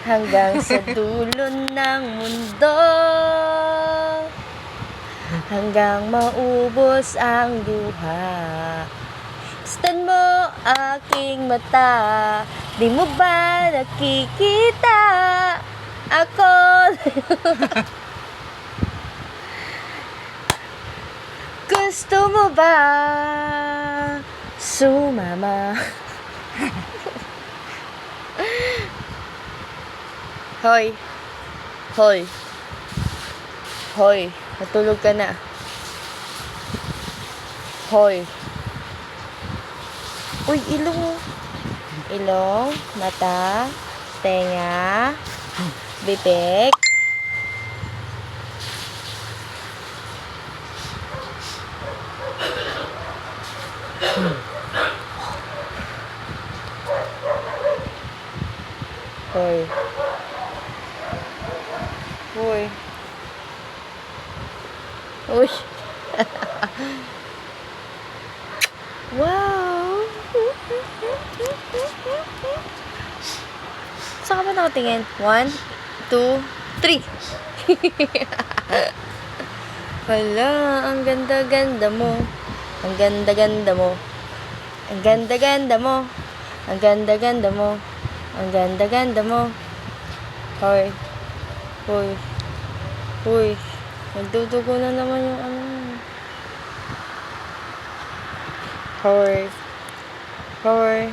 hanggang sa dulo ng mundo, hanggang maubos ang luha. Stan mo aking mata, di mo ba nakikita? Ako gusto mo ba sumama? Hoy, hoy, hoy, matulog ka na. Hoy. Uy, ilong. Ilong, mata, tenga, bibig. Hoy. Hoy. Uy. Wow. Saan ka ba nakatingin? 1, 2, 3. Hala, ang ganda-ganda mo. Ang ganda-ganda mo. Ang ganda-ganda mo. Ang ganda-ganda mo. Ang ganda-ganda mo. Hoy. Hoy. Hoy. Nagdudugo na naman yung ano. Hoy. Hoy.